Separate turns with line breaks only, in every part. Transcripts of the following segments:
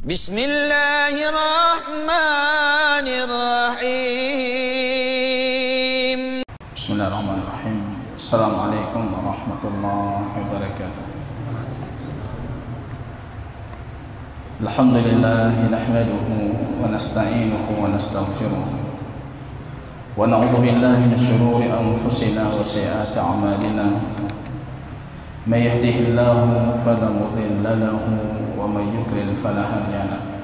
Bismillahirrahmanirrahim.
Bismillahirrahmanirrahim. Assalamualaikum warahmatullahi wabarakatuh. Alhamdulillah nahmaduhu wa nasta'inuhu wa nastaghfiruh wa na'udzu billahi min shururi anfusina wa sayyiati a'malina. May yahdihillahu fala mudilla lahu wa may yudlil fala hadiya lahu.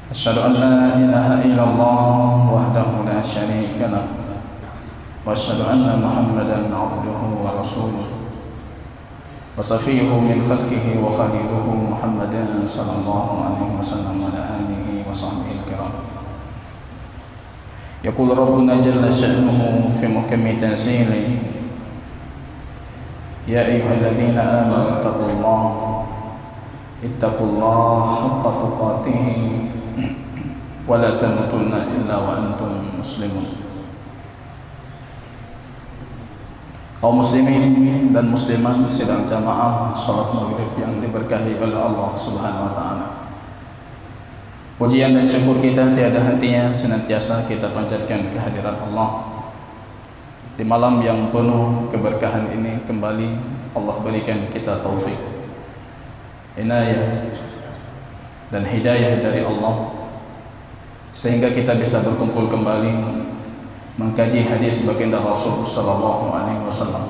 Asyhadu an la ilaha illallah wahdahu la syarika lahu wa asyhadu anna Muhammadan 'abduhu wa rasuluh wa safiyuhu min khalqihi wa khaliluhu Muhammadan sallallahu alaihi wasallam wa ala alihi wa sahbihi al-kiram. Yaqulu rabbuna jalla sha'nuhu fi muhkami tanzilihi ya ayyuhalladzina amanu ittaqullaha haqqa tuqatih wa la tamutunna illa wa antum muslimun. Kaum muslimin dan muslimat sidang jamaah salat maghrib yang diberkahi oleh Allah Subhanahu wa taala. Pujian dan syukur kita tiada hentinya senantiasa kita panjatkan kehadirat Allah. Di malam yang penuh keberkahan ini kembali Allah berikan kita taufik, inayah dan hidayah dari Allah sehingga kita bisa berkumpul kembali mengkaji hadis baginda Rasul sallallahu alaihi wasallam.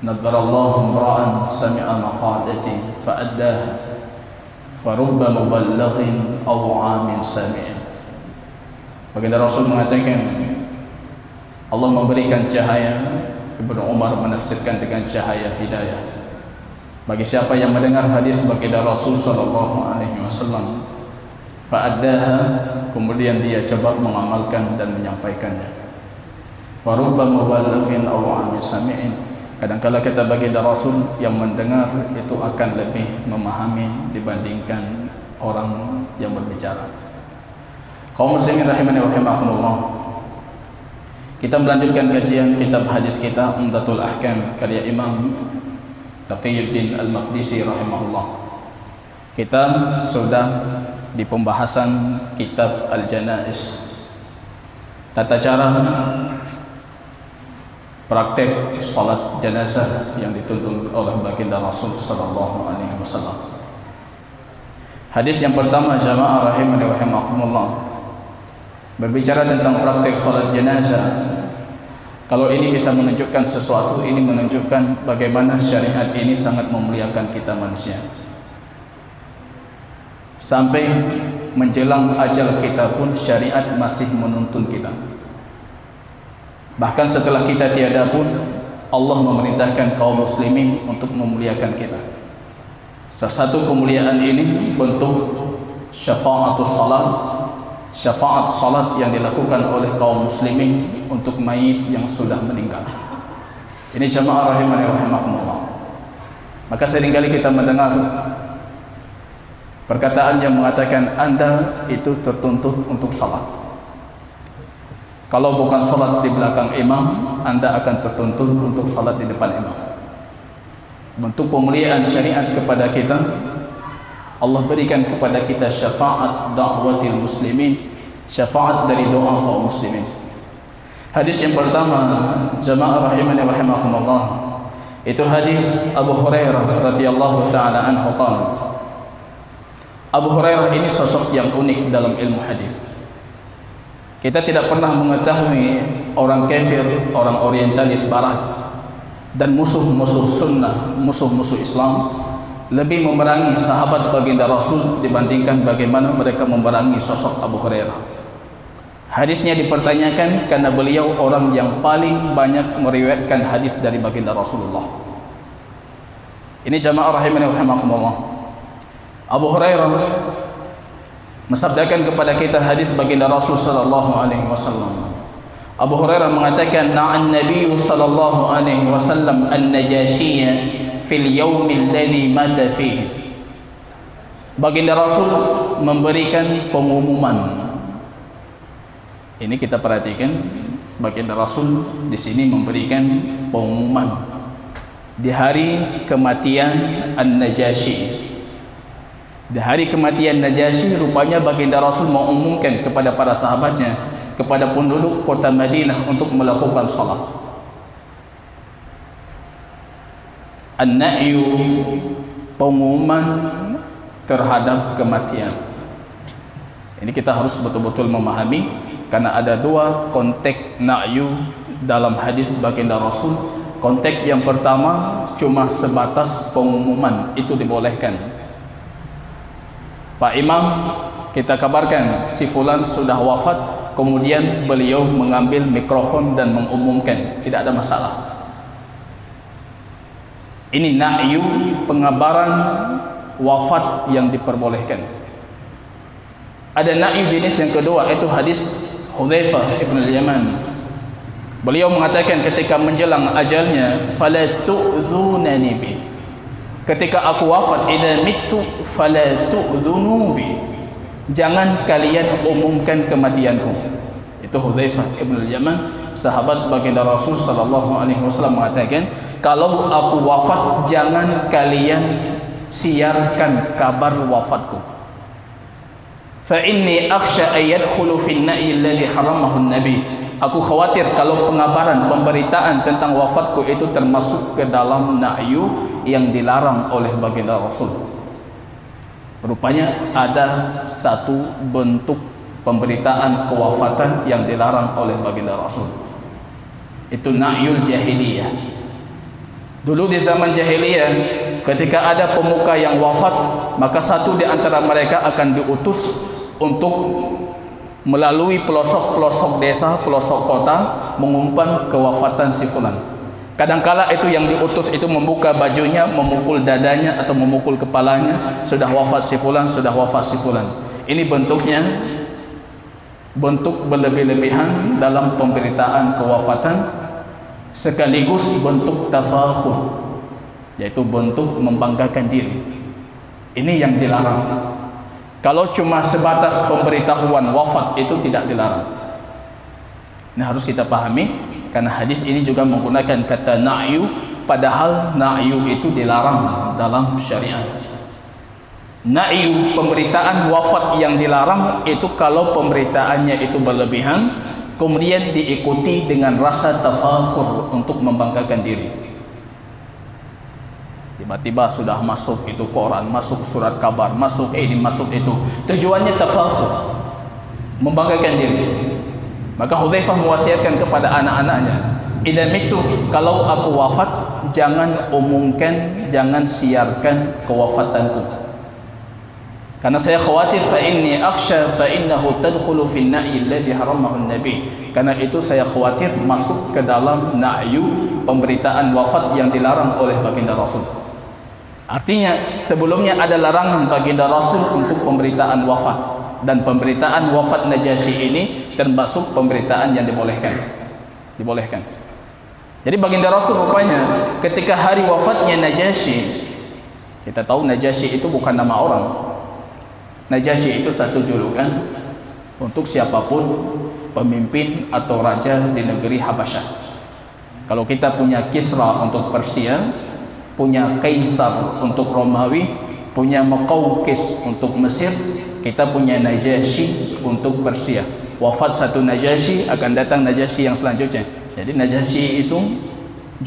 Nadzarallahu imra'an sami'a maqalati fa'addaha farubba muballighin aw 'amin sami'in. Baginda Rasul mengatakan Allah memberikan cahaya. Ibnu Umar menafsirkan dengan cahaya hidayah bagi siapa yang mendengar hadis baginda Rasul sallallahu alaihi wasallam, fa'addaha, kemudian dia coba mengamalkan dan menyampaikannya. Farubba muballighin aw 'amin sami'in. Kadang-kala kata baginda Rasul yang mendengar itu akan lebih memahami dibandingkan orang yang berbicara. Kaum muslimin rahimani wa rahimakumullah. Kita melanjutkan kajian kitab hadis kita Umdatul Ahkam karya Imam Taqiyuddin Al-Maqdisi rahimahullah. Kita sudah di pembahasan kitab Al-Janaiz, tata cara praktek salat jenazah yang dituntun oleh baginda Rasul sallallahu alaihi wasallam. Hadis yang pertama jamaah rahimani wa rahimakumullah berbicara tentang praktek salat jenazah. Kalau ini bisa menunjukkan sesuatu, ini menunjukkan bagaimana syariat ini sangat memuliakan kita manusia. Sampai menjelang ajal kita pun syariat masih menuntun kita. Bahkan setelah kita tiada pun Allah memerintahkan kaum muslimin untuk memuliakan kita. Salah satu kemuliaan ini bentuk syafa'atus salat, syafaat salat yang dilakukan oleh kaum muslimin untuk mayit yang sudah meninggal. Ini jamaah rahimani wa rahimakumullah. Maka seringkali kita mendengar perkataan yang mengatakan Anda itu tertuntut untuk salat. Kalau bukan salat di belakang imam, Anda akan tertuntut untuk salat di depan imam. Bentuk pemuliaan syariat kepada kita, Allah berikan kepada kita syafaat da'watil muslimin, syafaat dari doa kaum muslimin. Hadis yang pertama jamaah rahimani wa rahimakumullah, itu hadis Abu Hurairah radhiyallahu taala anhu qala. Abu Hurairah ini sosok yang unik dalam ilmu hadis. Kita tidak pernah mengetahui orang kafir, orang orientalis barat dan musuh-musuh sunnah, musuh-musuh Islam lebih memerangi sahabat baginda Rasul dibandingkan bagaimana mereka memerangi sosok Abu Hurairah. Hadisnya dipertanyakan karena beliau orang yang paling banyak meriwayatkan hadis dari baginda Rasulullah. Ini jamaah rahimani wa rahimakumullah. Abu Hurairah mensabdakan kepada kita hadis baginda Rasul sallallahu alaihi wasallam. Abu Hurairah mengatakan na'an Nabi sallallahu alaihi wasallam an-Najashiyya fil yaumil ladzi mata fihi. Baginda Rasul memberikan pengumuman. Ini kita perhatikan, baginda Rasul di sini memberikan pengumuman di hari kematian An-Najashi. Di hari kematian Najasyi, rupanya baginda Rasul mengumumkan kepada para sahabatnya, kepada penduduk kota Madinah untuk melakukan salat. An-na'yu, pengumuman terhadap kematian. Ini kita harus betul-betul memahami, karena ada dua konteks na'yu dalam hadis baginda Rasul. Konteks yang pertama cuma sebatas pengumuman, itu dibolehkan. Pak Imam, kita kabarkan si fulan sudah wafat, kemudian beliau mengambil mikrofon dan mengumumkan, tidak ada masalah. Ini na'yu, pengabaran wafat yang diperbolehkan. Ada na'yu jenis yang kedua, itu hadis Hudzaifah ibn al-Yaman. Beliau mengatakan ketika menjelang ajalnya, fala tu'dzunani bi, ketika aku wafat, idza mittu fala tu'dzunu bi, jangan kalian umumkan kematianku. Itu Hudzaifah ibn al-Yaman, sahabat baginda Rasul sallallahu alaihi wasallam, mengatakan, kalau aku wafat jangan kalian siarkan kabar wafatku. Fa inni akhsha ay yadkhulu fi an-na'i alladhi haramahu an-nabi. Aku khawatir kalau pengabaran, pemberitaan tentang wafatku itu termasuk ke dalam na'yu yang dilarang oleh baginda Rasul. Rupanya ada satu bentuk pemberitaan kewafatan yang dilarang oleh baginda Rasul. Itu na'yul jahiliyah. Dulu di zaman jahiliyah, ketika ada pemuka yang wafat, maka satu di antara mereka akan diutus untuk melalui pelosok-pelosok desa, pelosok kota, mengumpan kewafatan si fulan. Kadangkala itu yang diutus itu membuka bajunya, memukul dadanya atau memukul kepalanya, sudah wafat si fulan, sudah wafat si fulan. Ini bentuknya bentuk berlebih-lebihan dalam pemberitaan kewafatan, sekaligus bentuk tafakhur, yaitu bentuk membanggakan diri. Ini yang dilarang. Kalau cuma sebatas pemberitahuan wafat itu tidak dilarang. Ini harus kita pahami, karena hadis ini juga menggunakan kata na'yu, padahal na'yu itu dilarang dalam syariat. Na'yu, pemberitaan wafat yang dilarang itu kalau pemberitaannya itu berlebihan, kemudian diikuti dengan rasa tafakhur untuk membanggakan diri. Tiba-tiba sudah masuk itu koran, masuk surat kabar, masuk ini, masuk itu. Tujuannya tafakhur, membanggakan diri. Maka Hudzaifah mewasiatkan kepada anak-anaknya, idza mitu, kalau aku wafat jangan umumkan, jangan siarkan kewafatanku. Karena saya khawatir, fa inni akhsha fa innahu tadkhulu fi an-na'yi alladhi haramahu an-nabi. Karena itu saya khawatir masuk ke dalam na'yu, pemberitaan wafat yang dilarang oleh baginda Rasul. Artinya sebelumnya ada larangan baginda Rasul untuk pemberitaan wafat, dan pemberitaan wafat Najasyi ini termasuk pemberitaan yang dibolehkan. Jadi baginda Rasul rupanya ketika hari wafatnya Najasyi, kita tahu Najasyi itu bukan nama orang. Najasyi itu satu julukan untuk siapapun pemimpin atau raja di negeri Habasyah. Kalau kita punya Kisra untuk Persia, punya Kaisar untuk Romawi, punya Muqawqis untuk Mesir, kita punya Najasyi untuk Persia. Wafat satu Najasyi, akan datang Najasyi yang selanjutnya. Jadi Najasyi itu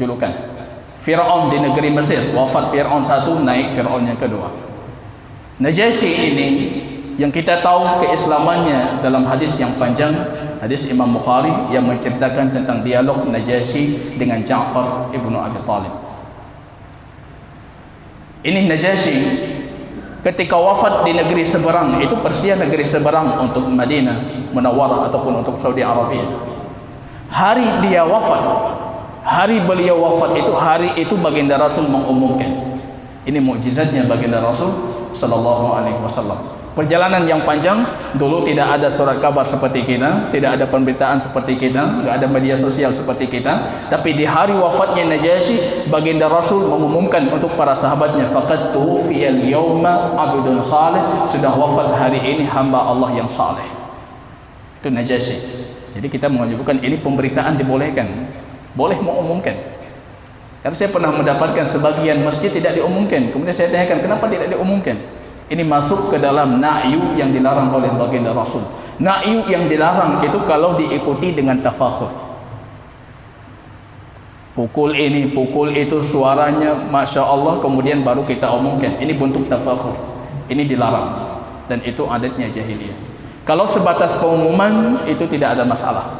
julukan. Fir'aun di negeri Mesir, wafat Fir'aun satu, naik Fir'aun yang kedua. Najasyi ini yang kita tahu keislamannya dalam hadis yang panjang, hadis Imam Bukhari yang menceritakan tentang dialog Najasyi dengan Ja'far ibnu Abi Talib. Ini Najasyi ketika wafat di negeri seberang, itu Persia negeri seberang untuk Madinah Munawwarah ataupun untuk Saudi Arabia. Hari dia wafat, hari beliau wafat itu, hari itu baginda Rasul mengumumkan. Ini mukjizatnya baginda Rasul sallallahu alaihi wasallam. Perjalanan yang panjang, dulu tidak ada surat kabar seperti kita, tidak ada pemberitaan seperti kita, tidak ada media sosial seperti kita. Tapi di hari wafatnya Najasyi, baginda Rasul mengumumkan untuk para sahabatnya, faqad tuwfiyal yawma abdun salih, sudah wafat hari ini hamba Allah yang saleh. Itu Najasyi. Jadi kita menyebutkan ini pemberitaan dibolehkan, boleh mengumumkan. Karena saya pernah mendapatkan sebagian masjid tidak diumumkan. Kemudian saya tanyakan, kenapa tidak diumumkan? Ini masuk ke dalam na'yu yang dilarang oleh baginda Rasul. Na'yu yang dilarang itu kalau diikuti dengan tafakhur. Pukul ini, pukul itu, suaranya Masya Allah, kemudian baru kita omongkan. Ini bentuk tafakhur. Ini dilarang. Dan itu adatnya jahiliyah. Kalau sebatas pengumuman, itu tidak ada masalah.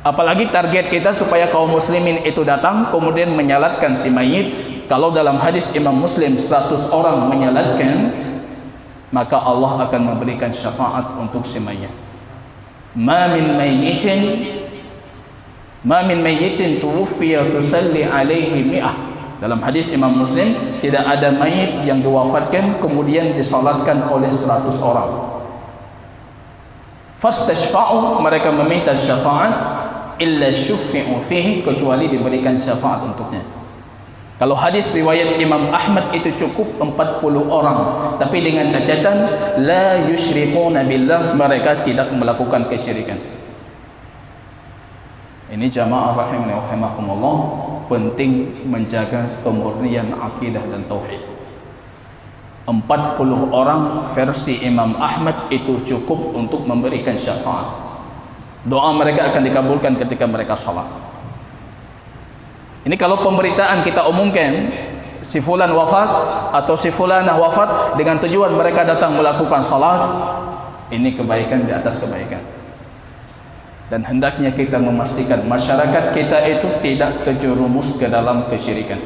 Apalagi target kita supaya kaum muslimin itu datang, kemudian menyalatkan si mayit. Kalau dalam hadis Imam Muslim 100 orang menyalatkan, maka Allah akan memberikan syafaat untuk si mayit. Ma min mayyitin tuwfiya tusalli alaihi mi'ah. Dalam hadis Imam Muslim, tidak ada mayit yang diwafatkan kemudian disalatkan oleh 100 orang. Fastashfa'u, mereka meminta syafaat, illa syuffi'u fihi, kecuali diberikan syafaat untuknya. Kalau hadis riwayat Imam Ahmad itu cukup 40 orang, tapi dengan catatan la yusyrikuna billah, mereka tidak melakukan kesyirikan. Ini jamaah rahimani wa rahimakumullah, penting menjaga kemurnian akidah dan tauhid. 40 orang versi Imam Ahmad itu cukup untuk memberikan syafaat. Doa mereka akan dikabulkan ketika mereka salat. Ini kalau pemberitaan kita umumkan si fulan wafat atau si fulanah wafat dengan tujuan mereka datang melakukan salat, ini kebaikan di atas kebaikan. Dan hendaknya kita memastikan masyarakat kita itu tidak terjerumus ke dalam kesyirikan.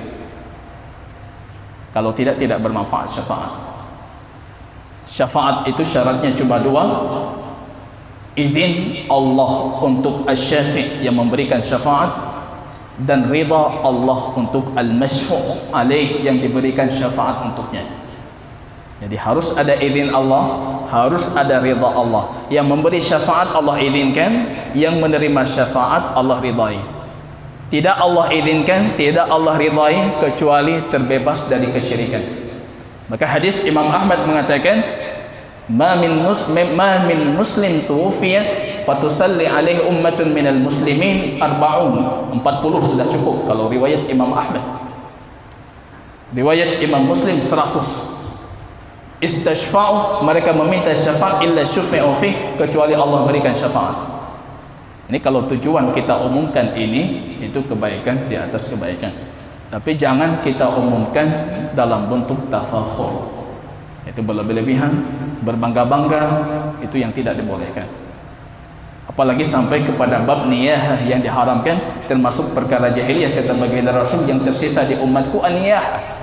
Kalau tidak bermanfaat syafaat. Syafaat itu syaratnya cuma dua. Izin Allah untuk asy-syafi' yang memberikan syafaat, dan ridha Allah untuk al-masyfu' alaih yang diberikan syafaat untuknya. Jadi harus ada izin Allah, harus ada ridha Allah. Yang memberi syafaat Allah izinkan, yang menerima syafaat Allah ridai. Tidak Allah izinkan, tidak Allah ridai, kecuali terbebas dari kesyirikan. Maka hadis Imam Ahmad mengatakan, ma min muslim tuwfiya fatusalli alaihi ummatun minal muslimin 40 sudah cukup kalau riwayat Imam Ahmad. Riwayat Imam Muslim 100. Istashfa'u, mereka meminta syafaat, illa syufi'u fi, kecuali Allah berikan syafaat. Ini kalau tujuan kita umumkan ini, itu kebaikan di atas kebaikan. Tapi jangan kita umumkan dalam bentuk tafakhur. Itu berlebih-lebihan, berbangga-bangga, itu yang tidak dibolehkan. Apalagi sampai kepada bab niyah yang diharamkan, termasuk perkara jahiliyah. Kata baginda Rasul, yang tersisa di umatku an-niyah.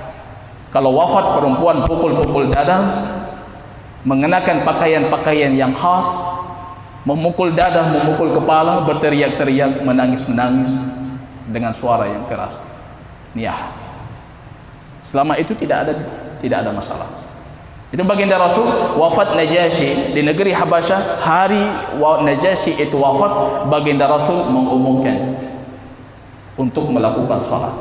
Kalau wafat perempuan pukul-pukul dada, mengenakan pakaian-pakaian yang khas, memukul dada, memukul kepala, berteriak-teriak, menangis-menangis dengan suara yang keras. Niyah. Selama itu tidak ada masalah. Itu baginda Rasul wafat Najasyi di negeri Habasyah. Hari Najasyi itu wafat, baginda Rasul mengumumkan untuk melakukan salat.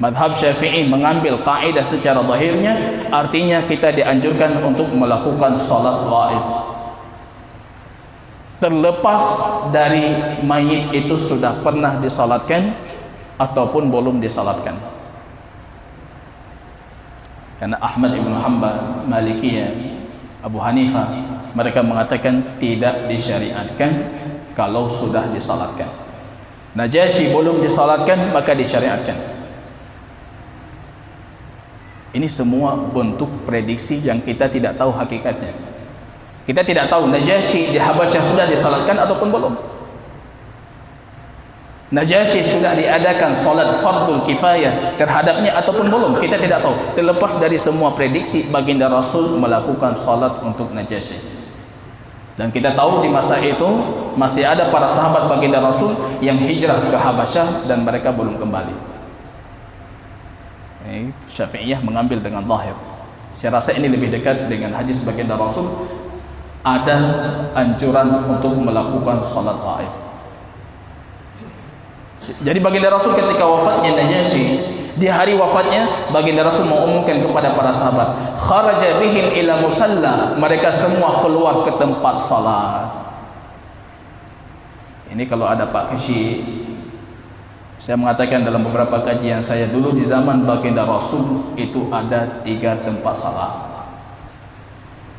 Madhab Syafi'i mengambil kaidah secara zahirnya, artinya kita dianjurkan untuk melakukan salat ghaib, terlepas dari mayit itu sudah pernah disalatkan ataupun belum disalatkan. Karena Ahmad ibn Hanbal, Malikiyah, Abu Hanifah, mereka mengatakan tidak disyariatkan kalau sudah disalatkan. Najasyi belum disalatkan, maka disyariatkan. Ini semua bentuk prediksi yang kita tidak tahu hakikatnya. Kita tidak tahu Najasyi di Habasyah sudah disalatkan ataupun belum. Najasyi sudah diadakan salat fardul kifayah terhadapnya ataupun belum, kita tidak tahu. Terlepas dari semua prediksi, baginda Rasul melakukan salat untuk Najasyi. Dan kita tahu di masa itu masih ada para sahabat baginda Rasul yang hijrah ke Habasyah dan mereka belum kembali. Syafi'iyah mengambil dengan zahir. Saya rasa ini lebih dekat dengan hadis baginda Rasul, ada anjuran untuk melakukan salat ghaib. Jadi baginda Rasul ketika wafatnya Najasyi, di hari wafatnya baginda Rasul mengumumkan kepada para sahabat, kharaja bihim ila musalla, mereka semua keluar ke tempat salat. Ini kalau ada Pak Keshi, saya mengatakan dalam beberapa kajian saya dulu, di zaman baginda Rasul itu ada 3 tempat salat.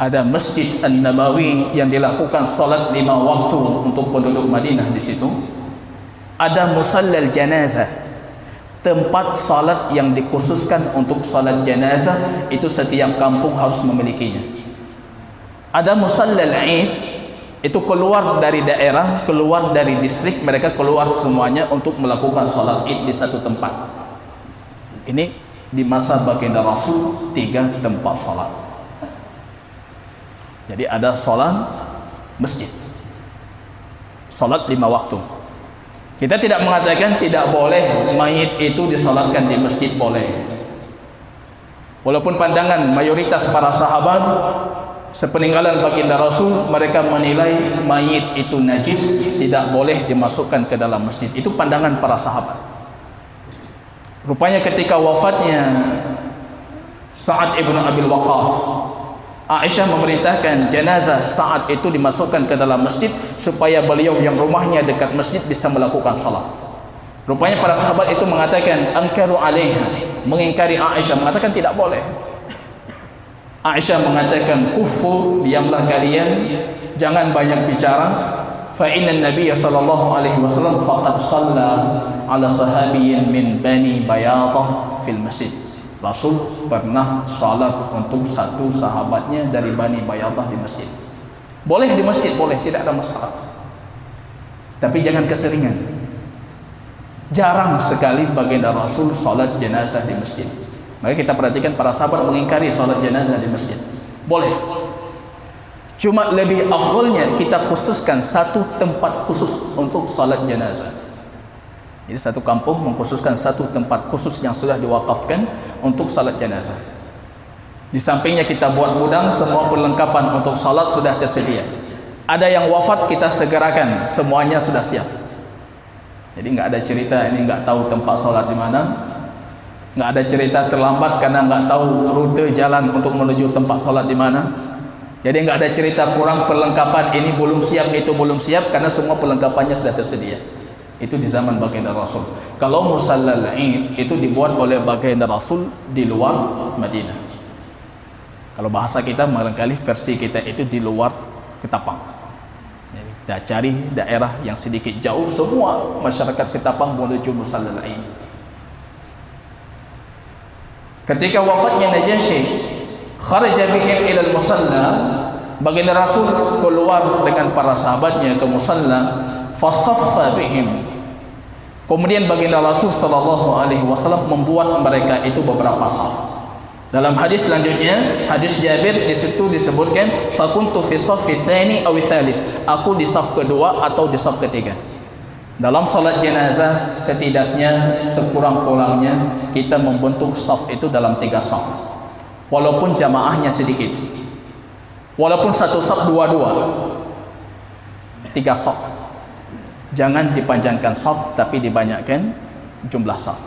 Ada Masjid An-Nabawi yang dilakukan solat 5 waktu untuk penduduk Madinah di situ. Ada Musallal Janazah, tempat salat yang dikhususkan untuk salat jenazah, itu setiap kampung harus memilikinya. Ada Musallal Eid, itu keluar dari daerah, keluar dari distrik, mereka keluar semuanya untuk melakukan salat Eid di satu tempat. Ini di masa baginda Rasul 3 tempat salat. Jadi ada salat masjid, salat 5 waktu. Kita tidak mengatakan tidak boleh mayit itu disolatkan di masjid, boleh. Walaupun pandangan mayoritas para sahabat sepeninggalan baginda Rasul, mereka menilai mayit itu najis, tidak boleh dimasukkan ke dalam masjid. Itu pandangan para sahabat. Rupanya ketika wafatnya Sa'ad ibn Abil Waqqas, Aisyah memerintahkan jenazah Sa'ad itu dimasukkan ke dalam masjid supaya beliau yang rumahnya dekat masjid bisa melakukan salat. Rupanya para sahabat itu mengatakan angkaru alaiha, mengingkari Aisyah, mengatakan tidak boleh. Aisyah mengatakan kufu, diamlah kalian, jangan banyak bicara. Fa inna Nabiy sallallahu alaihi wasallam faqad shalla ala sahabiyyin min Bani Bayatah fil masjid. Rasul pernah salat untuk satu sahabatnya dari Bani Bayatah di masjid. Boleh di masjid, boleh, tidak ada masalah. Tapi jangan keseringan. Jarang sekali baginda Rasul salat jenazah di masjid. Maka kita perhatikan para sahabat mengingkari salat jenazah di masjid. Boleh. Cuma lebih afdalnya kita khususkan satu tempat khusus untuk salat jenazah. Jadi satu kampung mengkhususkan satu tempat khusus yang sudah diwakafkan untuk salat jenazah. Di sampingnya kita buat gudang, semua perlengkapan untuk salat sudah tersedia. Ada yang wafat kita segerakan, semuanya sudah siap. Jadi nggak ada cerita ini nggak tahu tempat salat di mana, nggak ada cerita terlambat karena nggak tahu rute jalan untuk menuju tempat salat di mana. Jadi nggak ada cerita kurang perlengkapan, ini belum siap, itu belum siap, karena semua perlengkapannya sudah tersedia. Itu di zaman baginda Rasul. Kalau musallal Eid itu dibuat oleh baginda Rasul di luar Madinah. Kalau bahasa kita barangkali versi kita itu di luar Ketapang. Jadi kita cari daerah yang sedikit jauh, semua masyarakat Ketapang menuju musallal Eid. Ketika wafatnya Najasyi, kharaja bihim ila al-musalla, baginda Rasul keluar dengan para sahabatnya ke musalla, fasaffa bihim. Kemudian baginda Rasul sallallahu alaihi wasallam membuat mereka itu beberapa saf. Dalam hadis selanjutnya, hadis Jabir, di situ disebutkan fakuntu fi saffi tsani aw tsalis, aku di saf kedua atau di saf ketiga. Dalam salat jenazah setidaknya sekurang-kurangnya kita membentuk saf itu dalam 3 saf. Walaupun jamaahnya sedikit. Walaupun satu saf dua-dua. 3 saf. Jangan dipanjangkan saf, tapi dibanyakkan jumlah saf.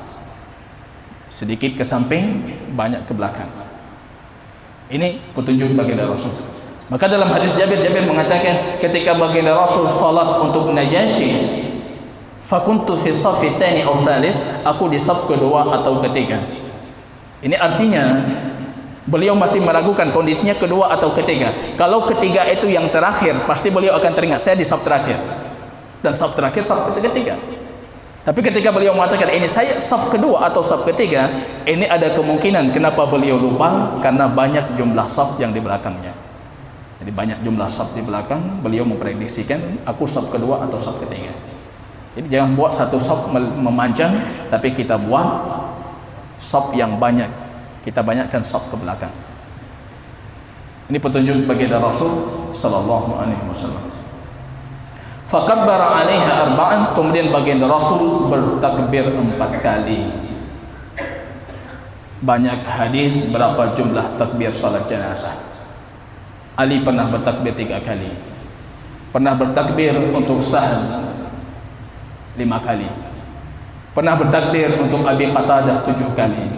Sedikit ke samping, banyak ke belakang. Ini petunjuk baginda Rasul. Maka dalam hadis Jabir mengatakan ketika baginda Rasul salat untuk Najasyi, fakuntu fi saffi tsani aw tsalis, aku di saf kedua atau ketiga. Ini artinya beliau masih meragukan kondisinya kedua atau ketiga. Kalau ketiga itu yang terakhir, pasti beliau akan teringat saya di saf terakhir. Dan saf terakhir saf ketiga. Tapi ketika beliau mengatakan ini saya saf kedua atau saf ketiga, ini ada kemungkinan kenapa beliau lupa, karena banyak jumlah saf yang di belakangnya. Jadi banyak jumlah saf di belakang, beliau memprediksikan aku saf kedua atau saf ketiga. Jadi jangan buat satu saf memanjang, tapi kita buat saf yang banyak, kita banyakkan saf ke belakang. Ini petunjuk baginda Rasul sallallahu alaihi wasallam. Fakabbara 'alaiha arba'an, kemudian baginda Rasul bertakbir 4 kali. Banyak hadis berapa jumlah takbir salat jenazah. Ali pernah bertakbir 3 kali. Pernah bertakbir untuk Sahal 5 kali. Pernah bertakbir untuk Abi Qatadah 7 kali.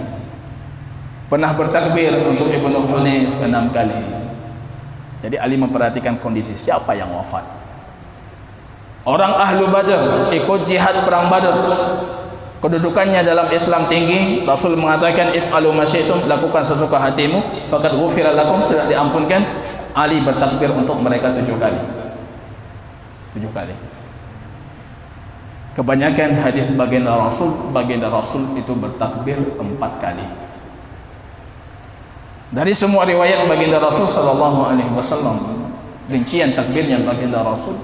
Pernah bertakbir untuk Ibnu Hunayf 6 kali. Jadi Ali memperhatikan kondisi siapa yang wafat. Orang ahlu Badar ikut jihad perang Badar, kedudukannya dalam Islam tinggi. Rasul mengatakan if'alu ma syi'tum, lakukan sesuka hatimu, faqad ghufira lakum, sudah diampunkan. Ali bertakbir untuk mereka 7 kali. 7 kali. Kebanyakan hadis baginda Rasul itu bertakbir 4 kali. Dari semua riwayat baginda Rasul sallallahu alaihi wasallam, rincian takbirnya baginda Rasul,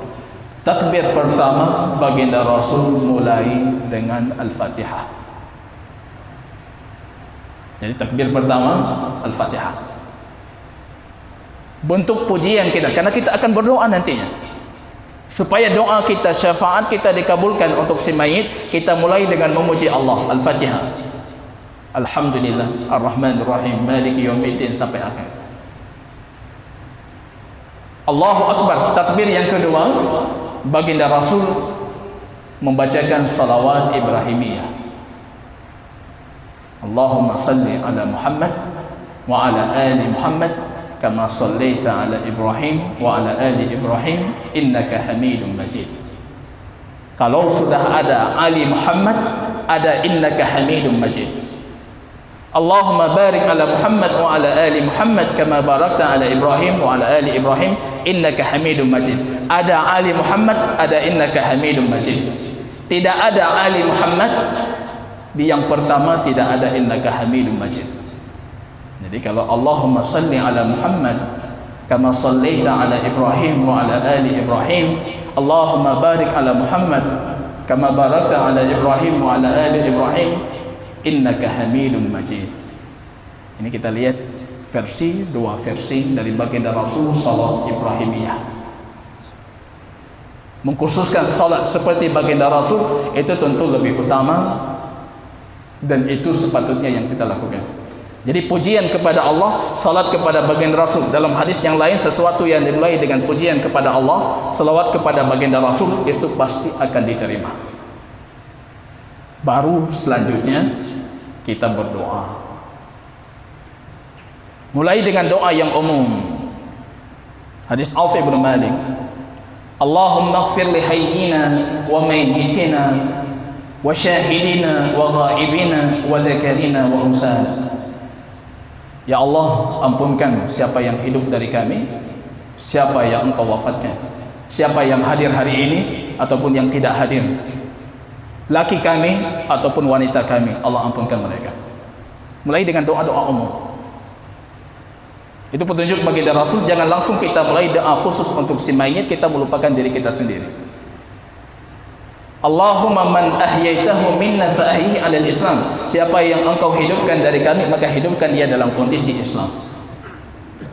takbir pertama baginda Rasul mulai dengan Al-Fatihah. Jadi takbir pertama Al-Fatihah. Bentuk pujian kita, karena kita akan berdoa nantinya. Supaya doa kita, syafaat kita dikabulkan untuk si mayit, kita mulai dengan memuji Allah. Al-Fatihah. Alhamdulillah, Ar-Rahman Ar-Rahim, Maliki Yawmiddin sampai akhir. Allahu Akbar. Takbir yang kedua, baginda Rasul membacakan salawat Ibrahimiyah. Allahumma salli ala Muhammad wa ala ali Muhammad kama sallaita ala Ibrahim wa ala ali Ibrahim innaka Hamidum Majid. Kalau sudah ada ali Muhammad, ada innaka Hamidum Majid. Allahumma barik ala Muhammad wa ala ali Muhammad kama barakta ala Ibrahim wa ala ali Ibrahim innaka Hamidum Majid. Ada ali Muhammad, ada innaka Hamidum Majid. Tidak ada ali Muhammad, di yang pertama tidak ada innaka Hamidum Majid. Jadi kalau Allahumma salli ala Muhammad kama sallaita ala Ibrahim wa ala ali Ibrahim, Allahumma barik ala Muhammad kama barakta ala Ibrahim wa ala ali Ibrahim innaka Hamidum Majid. Ini kita lihat dua versi dari baginda Rasul salat Ibrahimiyah. Mengkhususkan salat seperti baginda Rasul itu tentu lebih utama, dan itu sepatutnya yang kita lakukan. Jadi pujian kepada Allah, salat kepada baginda Rasul. Dalam hadis yang lain, sesuatu yang dimulai dengan pujian kepada Allah, salawat kepada baginda Rasul, itu pasti akan diterima. Baru selanjutnya kita berdoa. Mulai dengan doa yang umum. Hadis Auf ibn Malik. Allahumma ighfir li hayyina wa mayyitina wa syahidina wa ghaibina wa dzakarina wa unsana. Ya Allah, ampunkan siapa yang hidup dari kami, siapa yang Engkau wafatkan, siapa yang hadir hari ini ataupun yang tidak hadir, laki kami ataupun wanita kami, Allah ampunkan mereka. Mulai dengan doa-doa umum. Itu petunjuk bagi Rasul. Jangan langsung kita mulai doa khusus untuk si mayit, kita melupakan diri kita sendiri. Allahumma man ahyaitahu minna fa ahyihi 'alal Islam. Siapa yang Engkau hidupkan dari kami, maka hidupkan dia dalam kondisi Islam.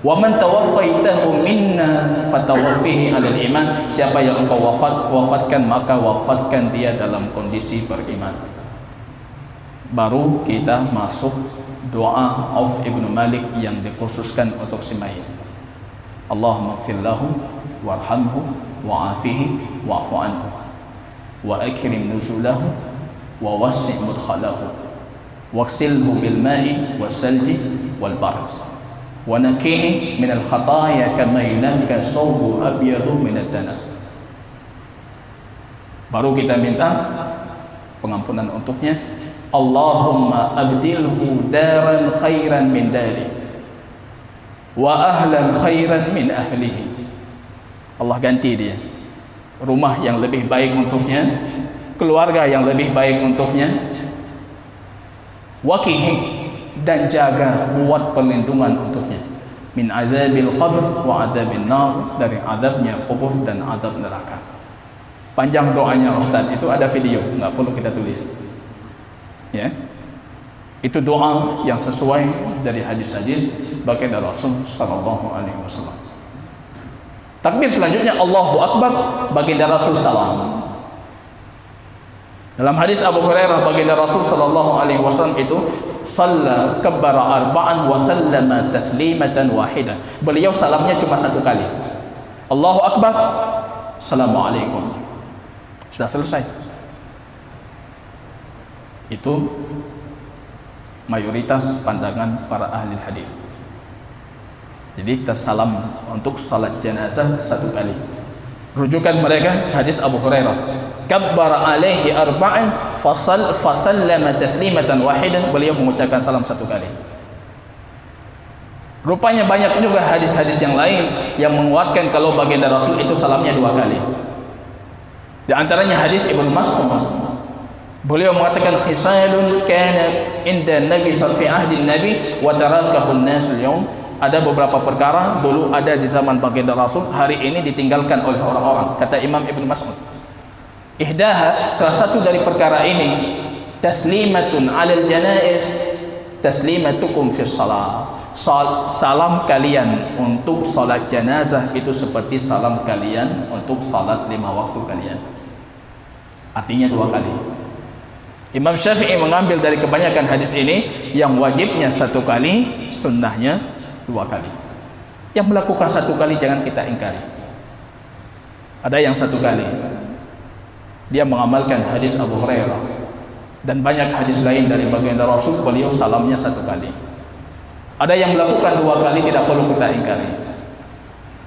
Wa man tawaffaitahu minna fatawaffihi 'alal iman. Siapa yang Engkau wafatkan, maka wafatkan dia dalam kondisi beriman. Baru kita masuk doa Auf ibn Malik yang dikhususkan untuk si mayit. Allahumma ighfir lahu warhamhu wa'afihi wa'fu anhu wa akrim nuzulahu wa wassi' mudkhalahu waghsilhu bil ma'i was-salji wal barad wa naqihi min al khataaya kama yunqqa thawbu abyadu min ad-danas. Baru kita minta pengampunan untuknya. Allahumma abdilhu daran khairan min dari wa ahlan khairan min ahlihi. Allah ganti dia rumah yang lebih baik untuknya, keluarga yang lebih baik untuknya. Waqihi, dan jaga, buat perlindungan untuknya, min azabil qabr wa azabil nar, dari azabnya kubur dan azab neraka. Panjang doanya Ustaz, itu ada video, nggak perlu kita tulis ya. Itu doa yang sesuai dari hadis-hadis baginda Rasul sallallahu alaihi wasallam. Takbir selanjutnya Allahu Akbar, baginda Rasul salam. Dalam hadis Abu Hurairah, baginda Rasul sallallahu alaihi wasallam itu shalla kabbara arba'an wa sallama taslimatan wahidah. Beliau salamnya cuma 1 kali. Allahu Akbar, Assalamualaikum. Sudah selesai. Itu mayoritas pandangan para ahli hadis. Jadi salam untuk salat jenazah 1 kali. Rujukan mereka hadis Abu Hurairah, kabbara alaihi arba'in fasallama taslimatan wahidan. Beliau mengucapkan salam 1 kali. Rupanya banyak juga hadis-hadis yang lain yang menguatkan kalau baginda Rasul itu salamnya 2 kali. Di antaranya hadis Ibnu Mas'ud. Beliau mengatakan khisalun kana inda Nabi sallallahu alaihi Nabi wa tarakahu an-nas al-yawm. Ada beberapa perkara dulu ada di zaman baginda Rasul, hari ini ditinggalkan oleh orang-orang. Kata Imam Ibnu Mas'ud. Ihdaha, salah satu dari perkara ini, taslimatun 'alal janaiz taslimatukum fi shalah. Salam kalian untuk salat jenazah itu seperti salam kalian untuk salat 5 waktu kalian. Artinya 2 kali. Imam Syafi'i mengambil dari kebanyakan hadis ini yang wajibnya 1 kali, sunnahnya 2 kali. Yang melakukan 1 kali jangan kita ingkari. Ada yang 1 kali dia mengamalkan hadis Abu Hurairah dan banyak hadis lain dari baginda Rasul, beliau salamnya 1 kali. Ada yang melakukan 2 kali, tidak perlu kita ingkari.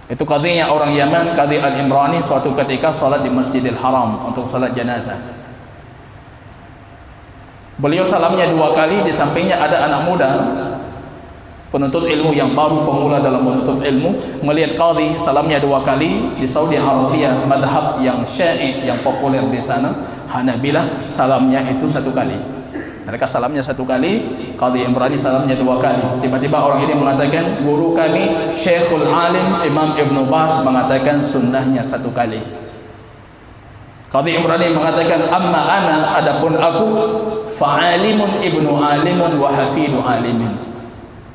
Itu qadhinya orang Yaman, Qadhi Al-Imrani, suatu ketika salat di Masjidil Haram untuk salat jenazah. Beliau salamnya 2 kali, di sampingnya ada anak muda penuntut ilmu yang baru, pemula dalam menuntut ilmu, melihat qadhi salamnya 2 kali. Di Saudi Arabia, madhab yang syaih yang populer di sana, Hanabilah, salamnya itu 1 kali. Mereka salamnya 1 kali, Qadhi Imrani salamnya 2 kali. Tiba-tiba orang ini mengatakan, guru kami Syekhul Alim Imam Ibnu Bas mengatakan sunnahnya 1 kali. Qadhi Imrani mengatakan, amma ana, adapun aku fa'alimun ibnu alimun wa hafidu alimin.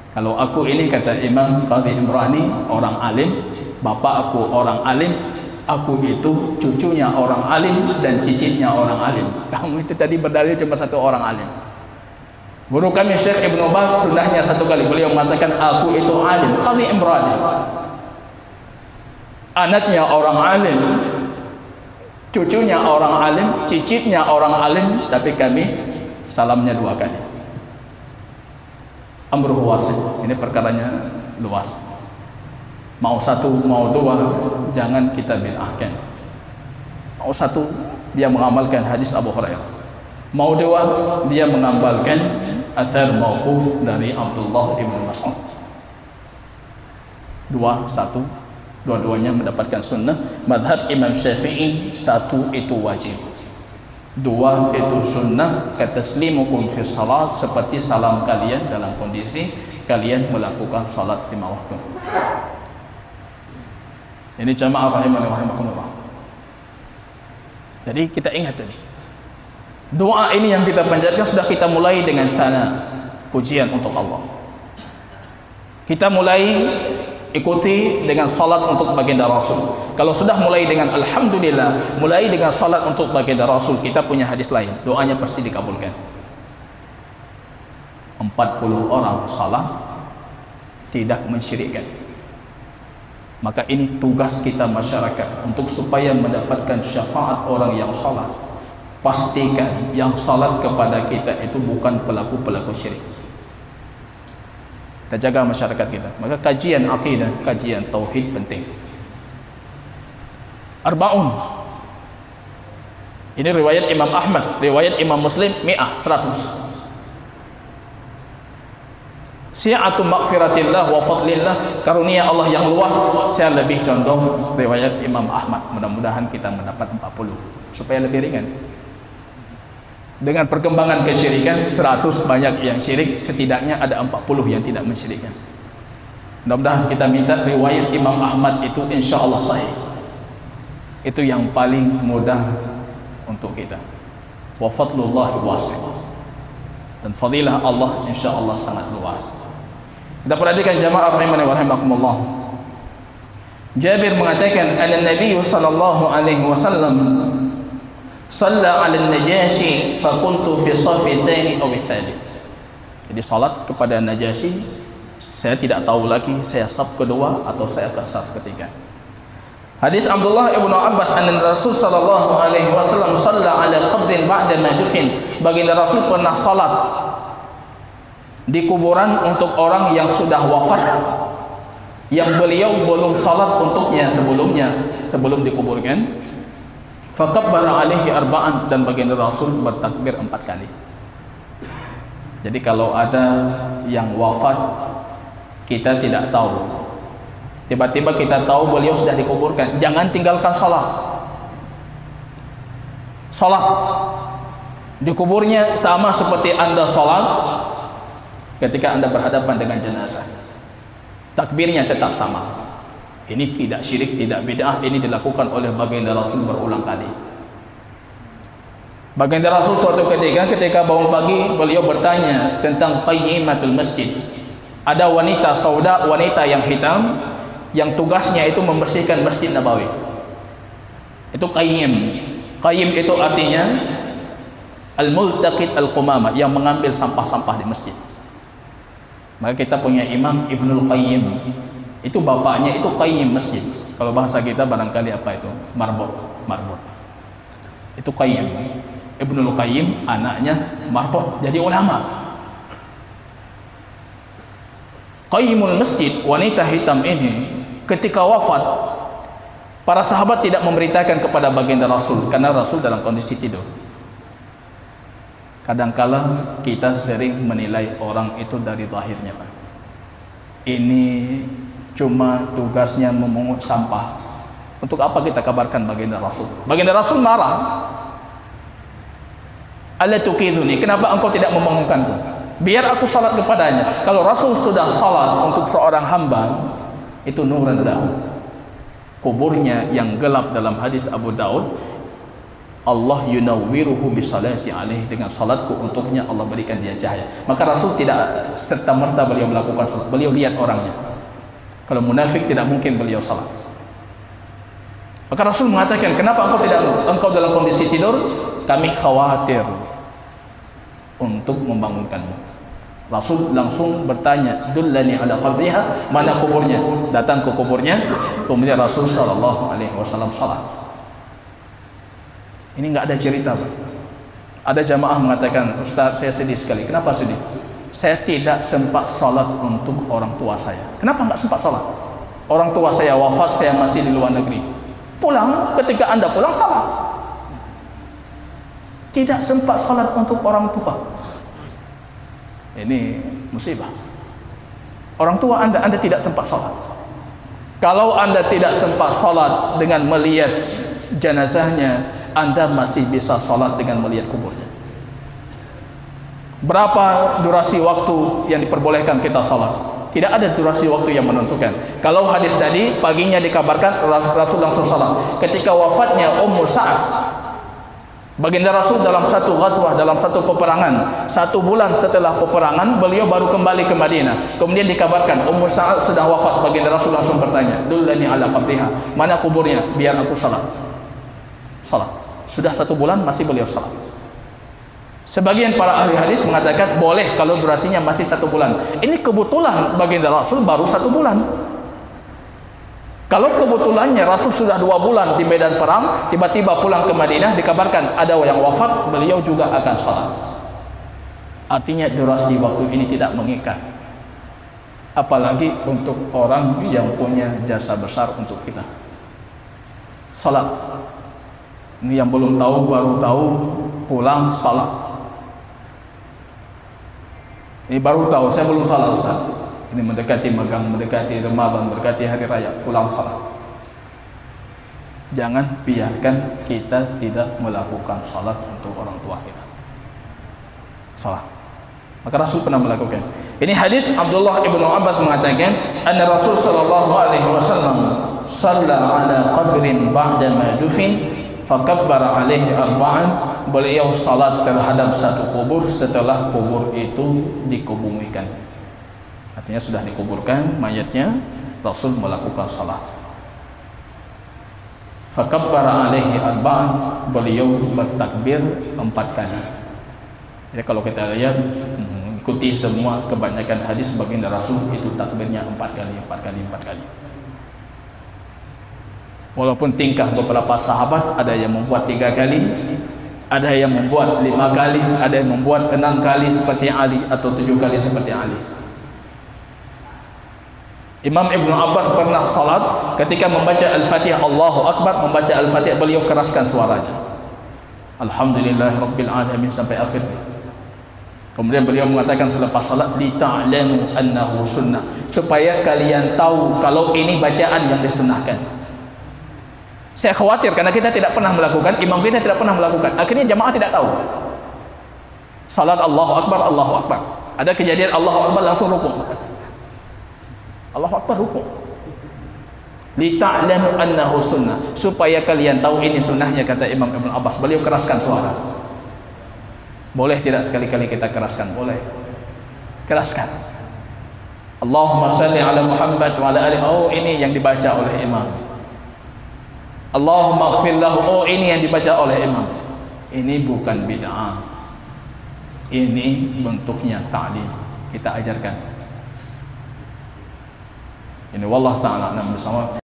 Kalau aku ini, kata Imam Qadhi Imrani, orang alim, bapak aku orang alim, aku itu cucunya orang alim dan cicitnya orang alim. Kamu itu tadi berdalil cuma 1 orang alim. Guru kami Syekh Ibnu Baz sunnahnya 1 kali. Beliau mengatakan aku itu alim. Qadhi Imrani, anaknya orang alim, cucunya orang alim, cicitnya orang alim, tapi kami salamnya 2 kali. Amruhu wasi'. Ini perkaranya luas. Mau 1, mau 2, jangan kita bid'ahkan. Mau 1, dia mengamalkan hadis Abu Hurairah. Mau 2, dia mengamalkan athar mauquf dari Abdullah ibn Mas'ud. 2, 1, dua-duanya mendapatkan sunnah. Madhab Imam Syafi'i, 1 itu wajib, 2 itu sunnah. Kataslimukum fi salat, seperti salam kalian dalam kondisi kalian melakukan salat 5 waktu. Ini jamaah rahimani wa rahimakumullah. Jadi kita ingat tadi, doa ini yang kita panjatkan sudah kita mulai dengan thana, pujian untuk Allah. Kita mulai ikuti dengan salat untuk baginda Rasul. Kalau sudah mulai dengan alhamdulillah, mulai dengan salat untuk baginda Rasul, kita punya hadis lain, doanya pasti dikabulkan. 40 orang salat tidak mensyirikkan. Maka ini tugas kita masyarakat untuk supaya mendapatkan syafaat orang yang salat. Pastikan yang salat kepada kita itu bukan pelaku-pelaku syirik. Kita jaga masyarakat kita. Maka kajian akidah, kajian tauhid penting. Arba'un. Ini riwayat Imam Ahmad, riwayat Imam Muslim, 100. Si'atu maghfiratillah wa fadlillah, karunia Allah yang luas. Saya lebih condong riwayat Imam Ahmad. Mudah-mudahan kita mendapat 40 supaya lebih ringan. Dengan perkembangan kesyirikan, 100 banyak yang syirik, setidaknya ada 40 yang tidak mensyirikkan. Mudah-mudahan kita minta riwayat Imam Ahmad itu insya Allah sahih. Itu yang paling mudah untuk kita. Wa fadlullahi wasi', dan fadilah Allah insya Allah sangat luas. Kita perhatikan jamaah rahimani wa rahimakumullah. Jabir mengatakan, anna Nabi sallallahu alaihi wasallam shalla 'ala an-Najashi fa kuntu fi shaffi tsani aw tsalits. Jadi salat kepada Najasyi, saya tidak tahu lagi saya saf kedua atau saya ke saf ketiga. Hadis Abdullah ibnu Abbas, anna Rasul sallallahu alaihi wasallam shalla 'ala qabrin ba'da ma dufin. Baginda Rasul pernah salat di kuburan untuk orang yang sudah wafat, yang beliau belum salat untuknya sebelum dikuburkan. Fakabbara alaihi arba'an, dan baginda Rasul bertakbir 4 kali. Jadi kalau ada yang wafat Kita tidak tahu. Tiba-tiba kita tahu beliau sudah dikuburkan. Jangan tinggalkan salat. Salat di kuburnya sama seperti Anda salat ketika Anda berhadapan dengan jenazah. Takbirnya tetap sama. Ini tidak syirik, tidak bid'ah. Ini dilakukan oleh baginda Rasul berulang kali. Baginda Rasul suatu ketika bangun pagi, beliau bertanya tentang qayyimatul masjid. Ada wanita sauda, wanita yang hitam, yang tugasnya itu membersihkan Masjid Nabawi. Itu qayyim. Qayyim itu artinya al-multaqit al-qumama, yang mengambil sampah-sampah di masjid. Maka kita punya Imam Ibnul Qayyim. Itu bapaknya itu qayyim masjid. Kalau bahasa kita barangkali apa itu? Marbot. Itu qayyim. Ibnul Qayyim anaknya marbot, jadi ulama. Qayyimul masjid, wanita hitam ini ketika wafat, para sahabat tidak memberitakan kepada baginda Rasul karena Rasul dalam kondisi tidur. Kadangkala kita sering menilai orang itu dari zahirnya, Pak. Ini cuma tugasnya memungut sampah. Untuk apa kita kabarkan baginda Rasul? Baginda Rasul marah. Ala tuqidhuni, kenapa engkau tidak membangunkanku? Biar aku salat kepadanya. Kalau Rasul sudah salat untuk seorang hamba, itu nuran lahu. Kuburnya yang gelap dalam hadis Abu Daud, Allah yunawwiruhu bisalati alaihi, dengan salatku untuknya Allah berikan dia cahaya. Maka Rasul tidak serta-merta beliau melakukan salat. Beliau lihat orangnya. Kalau munafik tidak mungkin beliau salat. Maka Rasul mengatakan, kenapa engkau dalam kondisi tidur? Kami khawatir untuk membangunkanmu. Rasul langsung bertanya, dullani ala qabriha, mana kuburnya? Datang ke kuburnya, kemudian Rasul sallallahu alaihi wasallam salat. Ini enggak ada cerita, Pak. Ada jamaah mengatakan, Ustaz, saya sedih sekali. Kenapa sedih? Saya tidak sempat salat untuk orang tua saya. Kenapa enggak sempat salat? Orang tua saya wafat, saya masih di luar negeri. Pulang, ketika Anda pulang salat. Tidak sempat salat untuk orang tua. Ini musibah. Orang tua Anda tidak tempat salat. Kalau Anda tidak sempat salat dengan melihat jenazahnya, Anda masih bisa salat dengan melihat kuburnya. Berapa durasi waktu yang diperbolehkan kita salat? Tidak ada durasi waktu yang menentukan. Kalau hadis tadi paginya dikabarkan Rasul langsung salat. Ketika wafatnya Ummu Sa'ad, baginda Rasul dalam satu ghazwah, dalam satu peperangan, 1 bulan setelah peperangan beliau baru kembali ke Madinah. Kemudian dikabarkan Ummu Sa'ad sudah wafat. Baginda Rasul langsung bertanya, dullani ala qabriha, mana kuburnya, biar aku salat. Salat. Sudah 1 bulan masih beliau salat. Sebagian para ahli hadis mengatakan boleh kalau durasinya masih 1 bulan. Ini kebetulan baginda Rasul baru 1 bulan. Kalau kebetulannya Rasul sudah 2 bulan di medan perang, tiba-tiba pulang ke Madinah, dikabarkan ada yang wafat, beliau juga akan salat. Artinya durasi waktu ini tidak mengikat. Apalagi untuk orang yang punya jasa besar untuk kita. Salat. Ini yang belum tahu, baru tahu, pulang salat. Ini baru tahu, saya belum salat, Ustaz. Ini mendekati magang, mendekati Ramadan, mendekati hari raya, pulang salat. Jangan biarkan kita tidak melakukan salat untuk orang tua kita. Salat. Maka Rasul pernah melakukan. Ini hadis Abdullah ibnu Abbas mengatakan, anna Rasul sallallahu alaihi wasallam shalla ala qabrin ba'da ma dufin fakabbara alaihi arba'an. Beliau salat terhadap satu kubur setelah kubur itu dikubumikan. Artinya sudah dikuburkan mayatnya, Rasul melakukan salat. Fakabbara alaihi arba'an, beliau bertakbir 4 kali. Jadi kalau kita lihat ikuti semua kebanyakan hadis baginda Rasul itu takbirnya 4 kali. Walaupun tingkah beberapa sahabat, ada yang membuat 3 kali, ada yang membuat 5 kali, ada yang membuat 6 kali seperti Ali, atau 7 kali seperti Ali. Imam Ibnu Abbas pernah salat, ketika membaca Al-Fatihah, Allahu Akbar, membaca Al-Fatihah, beliau keraskan suaranya, Alhamdulillahirabbil alamin, sampai akhir. Kemudian beliau mengatakan selepas salat, li ta'lamu annahu sunnah, supaya kalian tahu kalau ini bacaan yang disunahkan. Saya khawatir karena kita tidak pernah melakukan, imam kita tidak pernah melakukan, akhirnya jamaah tidak tahu. Salat Allahu Akbar, Allahu Akbar. Ada kejadian Allahu Akbar langsung rukuk. Allahu Akbar rukuk. Lita'lamu annahu sunnah, supaya kalian tahu ini sunnahnya, kata Imam Ibn Abbas. Beliau keraskan suara. Boleh tidak sekali-kali kita keraskan? Boleh. Keraskan. Allahumma salli ala Muhammad wa ala alihi. Oh, ini yang dibaca oleh imam. Allahumma ighfir lahu. Oh, ini yang dibaca oleh imam. Ini bukan bid'ah. Ini bentuknya ta'lim. Kita ajarkan. Ini wallah ta'ala bersama